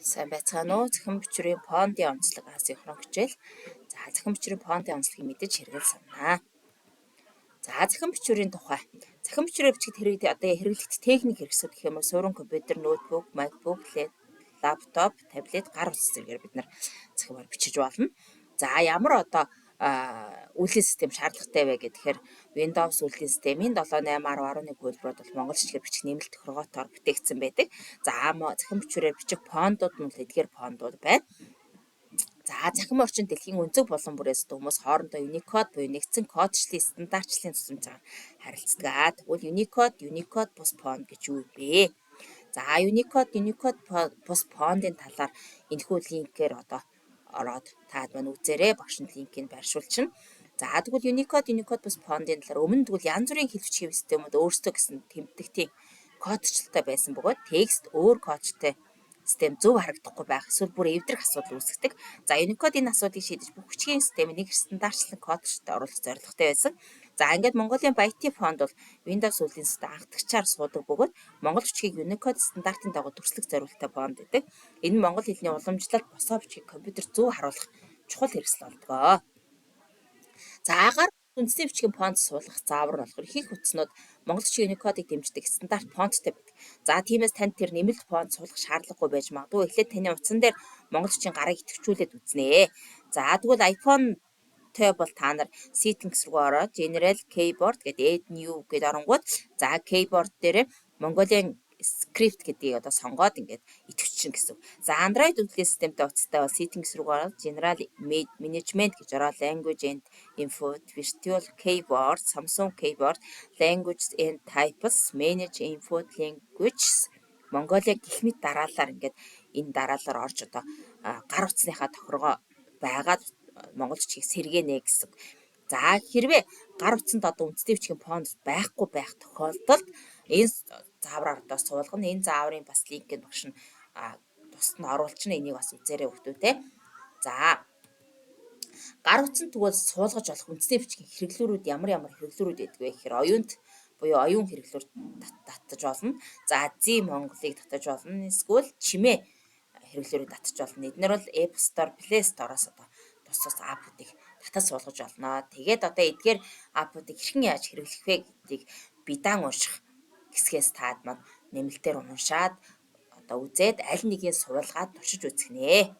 Сайн байцгаана уу? Захин бичвэрийн фондын онцлог синхрон хичээл. За захин бичвэрийн фондын онцлогийг мэдэж хэрэгэл санаа. За захин бичвэрийн тухай. Захин бичвэрээр бичихэд хэрэглэгдэх техник хэрэгсэл гэх юм уу? Суурин компьютер, ноутбук, MacBook, лаптоп, таблет, гар утас зэргээр бид нар захимаар бичиж болно. За ямар үйлдвэрлэлийн систем шаардлагатай вэ гэхээр Windows үйлдвэрлэлийн системийн 7.8.10.11 хөлбөрөд бол монголчуудаар бичих нэмэлт тохиргоотоор бүтээгдсэн байдаг. За захин бичвэрээр бичих фондууд нь эдгээр фондууд байна. За захин орчин дэлхийн өнцөг болон бүрээс хүмүүс хоорондоо Unicode буюу нэгдсэн кодчлалын стандартчлалын тусламжаар харилцдаг. Тэгвэл Unicode бус фонд гэж юу вэ? За Unicode бус фондын талаар энэхүү линкээр ороод таад маань үзээрэй. Багшин линкийг байршуулчихна. За тэгвэл Unicode бус фондын талаар өмнө тэгвэл янз бүрийн хэлвч хэв системүүд өөрсдөө гэсэн тэмдэгтийн кодчлалтай байсан бөгөөд текст өөр кодчтой систем зөв харагдахгүй байх эсвэл бүр эвдрэх асуудал үүсгдэг. За Unicode энэ асуудлыг шийдэж бүх бичгийн системийг нэг стандартчлалын кодчтой оруулах зорилготой байсан. За ингээд Монголын IT фонд бол Windows үйлдвэрлэлийн систем анхдагчаар суудаг бөгөөд монгол бичгийг Unicode стандартын дагуу төрслөх зорилготой фонд гэдэг. Энэ нь монгол хэлний уламжлалт босоо бичгийг компьютер зөв харуулах чухал хэрэгсэл болдог. За агаар үндэсний бичгийн фонд суулгах заавар нь болохоор ихэнх утаснууд монгол бичгийн Unicode-ыг дэмждэг стандарт фонттой байдаг. За тиймээс танд тэр нэмэлт фонт суулгах шаардлагагүй байж магадгүй. Эхлээд таны утсан дээр монгол бичгийн гарыг идэвхжүүлээд үзнэ. За тэгвэл iPhone той бол та нар settings руу ороод General Keyboard гэдэг Add New гэдэг оронгууд за keyboard дээр Mongolian script гэдгийг сонгоод ингээд идэвхжчихнэ гэсэн. За Android үйлдвэрлэлийн системтэй утастай бол settings руу ороод General Management гэж ороод Language and Input, Virtual Keyboard, Samsung Keyboard, Languages and Types, Manage Input Languages, Mongolia гэх мэт дараалалаар ингээд энэ дараалалаар орж гар утасныхаа тохиргоо байгаад монгол бичгийг сэргэнэ гэсэн. За хэрвээ гар утсанд үндэсний бичгийн фонд байхгүй байх тохиолдолд энэ заавраар суулгана. Энэ зааврын бас линкийг багш нь тусад нь оруулчихна. Энийг бас үзээрэй хүүхдүүдээ. За гар утсанд тэгвэл суулгаж болох үндэсний бичгийн хэрэглүүрүүд ямар хэрэглүүрүүд байдаг вэ гэхээр оюунт буюу оюун хэрэглүүр татаж болно. За Зи Монголыг татаж болно. Эсвэл чимээ хэрэглүүрийг татаж болно. Эдгээр бол App Store, Play Store-оос тус аппуудыг татаж суулгаж болно. Тэгээд эдгээр аппуудыг хэрхэн яаж хэрэглэх вэ гэдгийг бидан унших хэсгээс таад маань нэмэлтээр уншаад үзээд аль нэгийг суулгаад туршиж үзэх нэ.